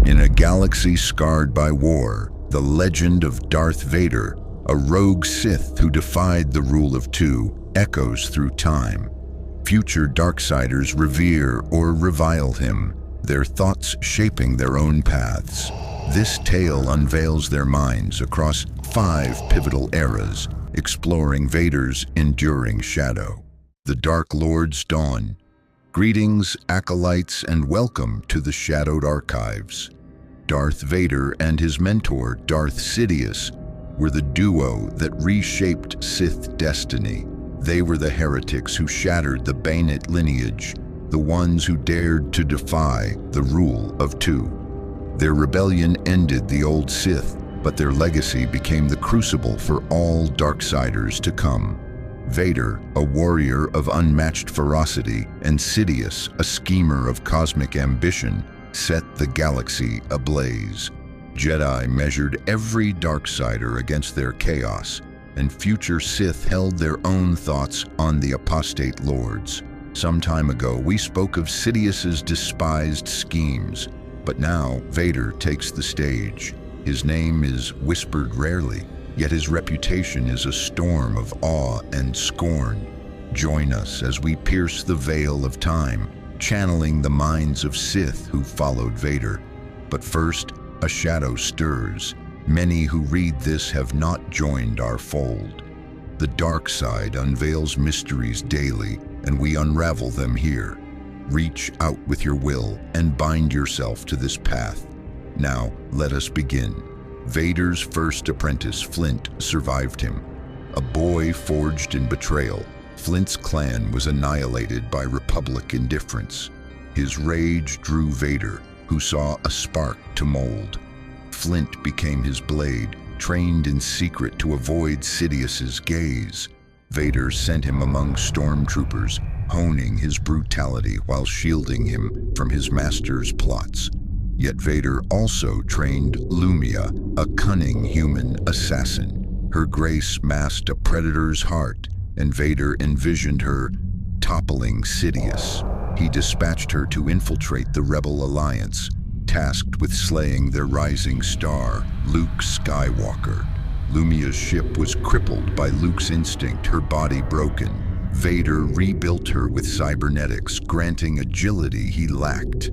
In a galaxy scarred by war, the legend of Darth Vader, a rogue Sith who defied the rule of two, echoes through time. Future Darksiders revere or revile him, their thoughts shaping their own paths. This tale unveils their minds across 5 pivotal eras, exploring Vader's enduring shadow. The Dark Lord's Dawn. Greetings, acolytes, and welcome to the Shadowed Archives. Darth Vader and his mentor, Darth Sidious, were the duo that reshaped Sith destiny. They were the heretics who shattered the Bayonet lineage, the ones who dared to defy the rule of two. Their rebellion ended the old Sith, but their legacy became the crucible for all Darksiders to come. Vader, a warrior of unmatched ferocity, and Sidious, a schemer of cosmic ambition, set the galaxy ablaze. Jedi measured every Darksider against their chaos, and future Sith held their own thoughts on the apostate lords. Some time ago, we spoke of Sidious's despised schemes, but now Vader takes the stage. His name is whispered rarely, yet his reputation is a storm of awe and scorn. Join us as we pierce the veil of time, channeling the minds of Sith who followed Vader. But first, a shadow stirs. Many who read this have not joined our fold. The dark side unveils mysteries daily, and we unravel them here. Reach out with your will and bind yourself to this path. Now, let us begin. Vader's first apprentice, Flint, survived him. A boy forged in betrayal, Flint's clan was annihilated by Republic indifference. His rage drew Vader, who saw a spark to mold. Flint became his blade, trained in secret to avoid Sidious's gaze. Vader sent him among stormtroopers, honing his brutality while shielding him from his master's plots. Yet Vader also trained Lumia, a cunning human assassin. Her grace masked a predator's heart, and Vader envisioned her toppling Sidious. He dispatched her to infiltrate the Rebel Alliance, tasked with slaying their rising star, Luke Skywalker. Lumia's ship was crippled by Luke's instinct, her body broken. Vader rebuilt her with cybernetics, granting agility he lacked.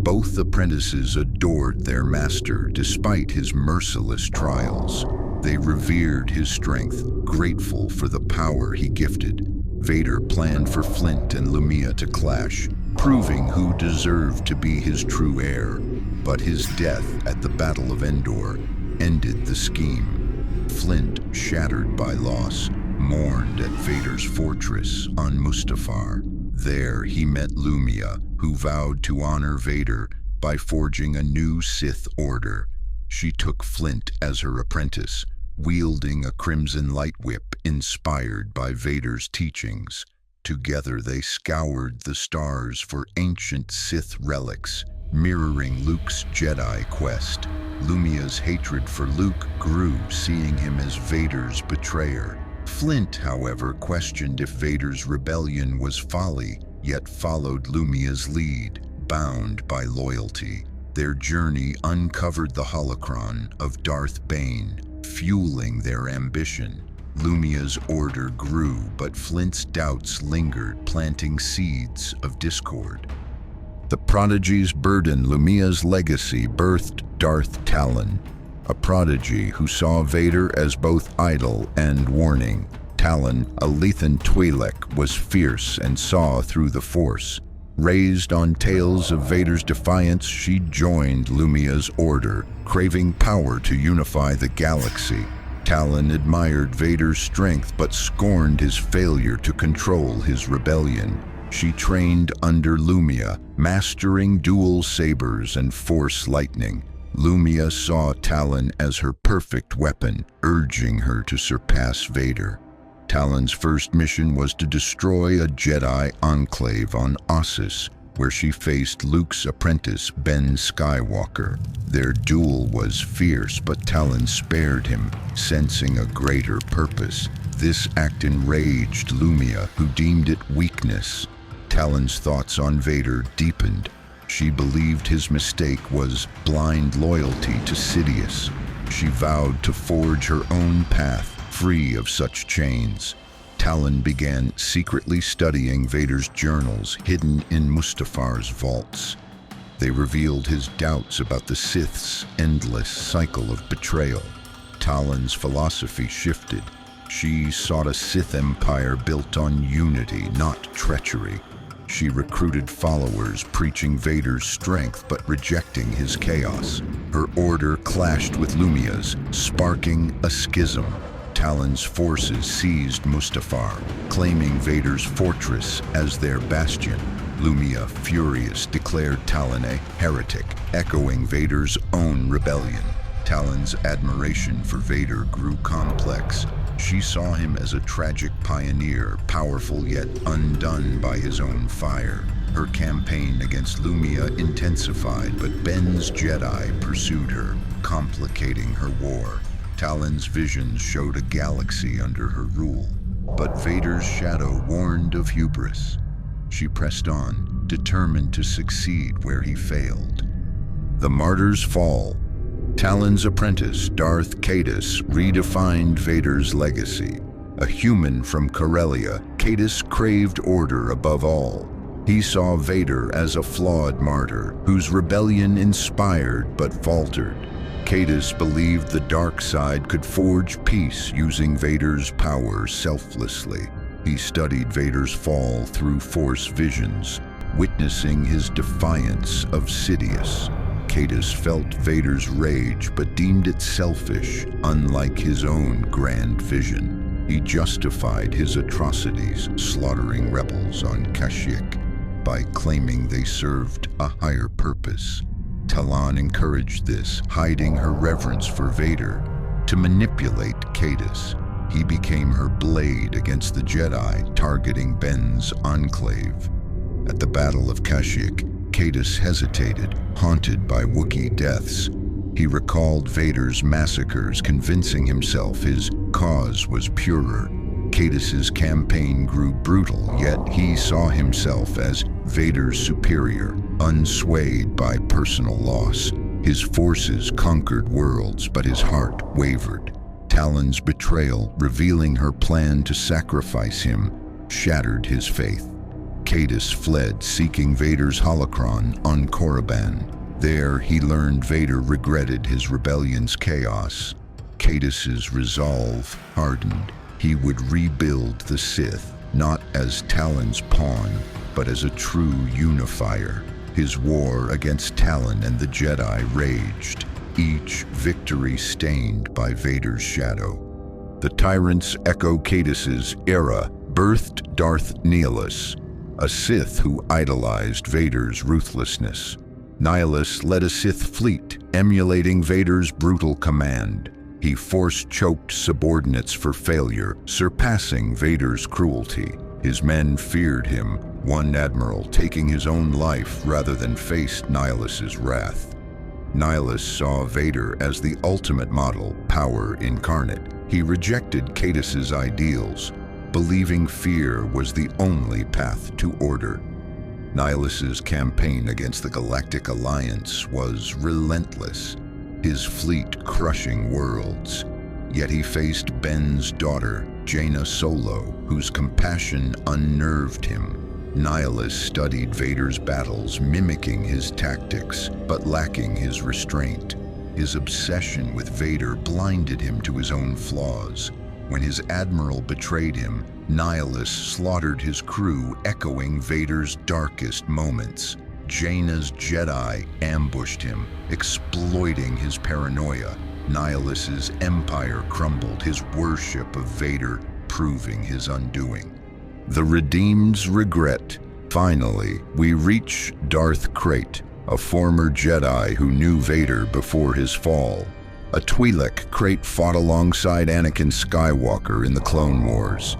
Both apprentices adored their master despite his merciless trials. They revered his strength, grateful for the power he gifted. Vader planned for Flint and Lumia to clash, proving who deserved to be his true heir. But his death at the Battle of Endor ended the scheme. Flint, shattered by loss, mourned at Vader's fortress on Mustafar. There he met Lumia, who vowed to honor Vader by forging a new Sith order. She took Flint as her apprentice, wielding a crimson light whip inspired by Vader's teachings. Together they scoured the stars for ancient Sith relics, mirroring Luke's Jedi quest. Lumia's hatred for Luke grew, seeing him as Vader's betrayer. Flint, however, questioned if Vader's rebellion was folly, yet followed Lumia's lead, bound by loyalty. Their journey uncovered the holocron of Darth Bane, fueling their ambition. Lumia's order grew, but Flint's doubts lingered, planting seeds of discord. The prodigy's burden, Lumia's legacy, birthed Darth Talon, a prodigy who saw Vader as both idol and warning. Talon, a Lethan Twi'lek, was fierce and saw through the Force. Raised on tales of Vader's defiance, she joined Lumia's order, craving power to unify the galaxy. Talon admired Vader's strength but scorned his failure to control his rebellion. She trained under Lumia, mastering dual sabers and Force lightning. Lumia saw Talon as her perfect weapon, urging her to surpass Vader. Talon's first mission was to destroy a Jedi enclave on Ossus, where she faced Luke's apprentice, Ben Skywalker. Their duel was fierce, but Talon spared him, sensing a greater purpose. This act enraged Lumia, who deemed it weakness. Talon's thoughts on Vader deepened. She believed his mistake was blind loyalty to Sidious. She vowed to forge her own path, free of such chains. Talon began secretly studying Vader's journals hidden in Mustafar's vaults. They revealed his doubts about the Sith's endless cycle of betrayal. Talon's philosophy shifted. She sought a Sith empire built on unity, not treachery. She recruited followers, preaching Vader's strength but rejecting his chaos. Her order clashed with Lumiya's, sparking a schism. Talon's forces seized Mustafar, claiming Vader's fortress as their bastion. Lumiya, furious, declared Talon a heretic, echoing Vader's own rebellion. Talon's admiration for Vader grew complex. She saw him as a tragic pioneer, powerful yet undone by his own fire. Her campaign against Lumiya intensified, but Ben's Jedi pursued her, complicating her war. Talon's visions showed a galaxy under her rule, but Vader's shadow warned of hubris. She pressed on, determined to succeed where he failed. The Martyr's Fall. Talon's apprentice, Darth Caedus, redefined Vader's legacy. A human from Corellia, Caedus craved order above all. He saw Vader as a flawed martyr, whose rebellion inspired but faltered. Caedus believed the dark side could forge peace using Vader's power selflessly. He studied Vader's fall through Force visions, witnessing his defiance of Sidious. Caedus felt Vader's rage but deemed it selfish, unlike his own grand vision. He justified his atrocities, slaughtering rebels on Kashyyyk, by claiming they served a higher purpose. Talon encouraged this, hiding her reverence for Vader. To manipulate Caedus, he became her blade against the Jedi, targeting Ben's enclave. At the Battle of Kashyyyk, Caedus hesitated, haunted by Wookiee deaths. He recalled Vader's massacres, convincing himself his cause was purer. Caedus's campaign grew brutal, yet he saw himself as Vader's superior, unswayed by personal loss. His forces conquered worlds, but his heart wavered. Talon's betrayal, revealing her plan to sacrifice him, shattered his faith. Caedus fled, seeking Vader's holocron on Korriban. There, he learned Vader regretted his rebellion's chaos. Caedus's resolve hardened. He would rebuild the Sith, not as Talon's pawn, but as a true unifier. His war against Talon and the Jedi raged, each victory stained by Vader's shadow. The tyrants echo Caedus's era, birthed Darth Nihilus, a Sith who idolized Vader's ruthlessness. Nihilus led a Sith fleet, emulating Vader's brutal command. He force-choked subordinates for failure, surpassing Vader's cruelty. His men feared him, one admiral taking his own life rather than face Nihilus's wrath. Nihilus saw Vader as the ultimate model, power incarnate. He rejected Caedus's ideals, believing fear was the only path to order. Nihilus's campaign against the Galactic Alliance was relentless, his fleet crushing worlds. Yet he faced Ben's daughter, Jaina Solo, whose compassion unnerved him. Nihilus studied Vader's battles, mimicking his tactics, but lacking his restraint. His obsession with Vader blinded him to his own flaws. When his admiral betrayed him, Nihilus slaughtered his crew, echoing Vader's darkest moments. Jaina's Jedi ambushed him, exploiting his paranoia. Nihilus's empire crumbled, his worship of Vader proving his undoing. The Redeemed's regret. Finally, we reach Darth Krayt, a former Jedi who knew Vader before his fall. A Twi'lek, Krayt fought alongside Anakin Skywalker in the Clone Wars.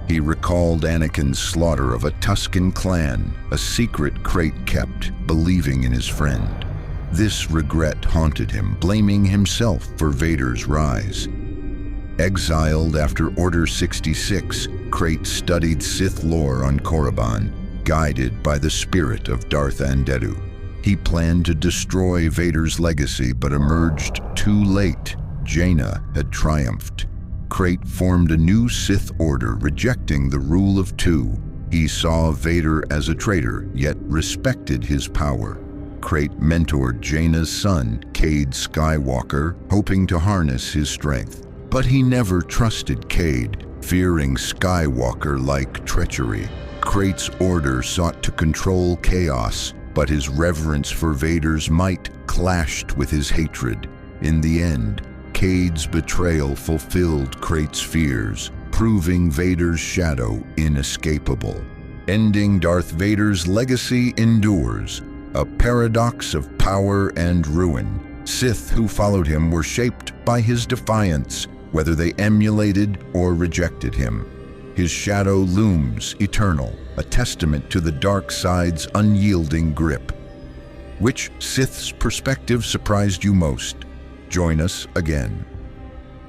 He recalled Anakin's slaughter of a Tusken clan, a secret Krayt kept, believing in his friend. This regret haunted him, blaming himself for Vader's rise. Exiled after Order 66, Krayt studied Sith lore on Korriban, guided by the spirit of Darth Anderu. He planned to destroy Vader's legacy, but emerged too late. Jaina had triumphed. Krayt formed a new Sith order, rejecting the rule of two. He saw Vader as a traitor, yet respected his power. Krayt mentored Jaina's son, Cade Skywalker, hoping to harness his strength. But he never trusted Cade, fearing Skywalker-like treachery. Krayt's order sought to control chaos, but his reverence for Vader's might clashed with his hatred. In the end, Cade's betrayal fulfilled Krayt's fears, proving Vader's shadow inescapable. Ending Darth Vader's legacy endures, a paradox of power and ruin. Sith who followed him were shaped by his defiance, whether they emulated or rejected him. His shadow looms eternal, a testament to the dark side's unyielding grip. Which Sith's perspective surprised you most? Join us again.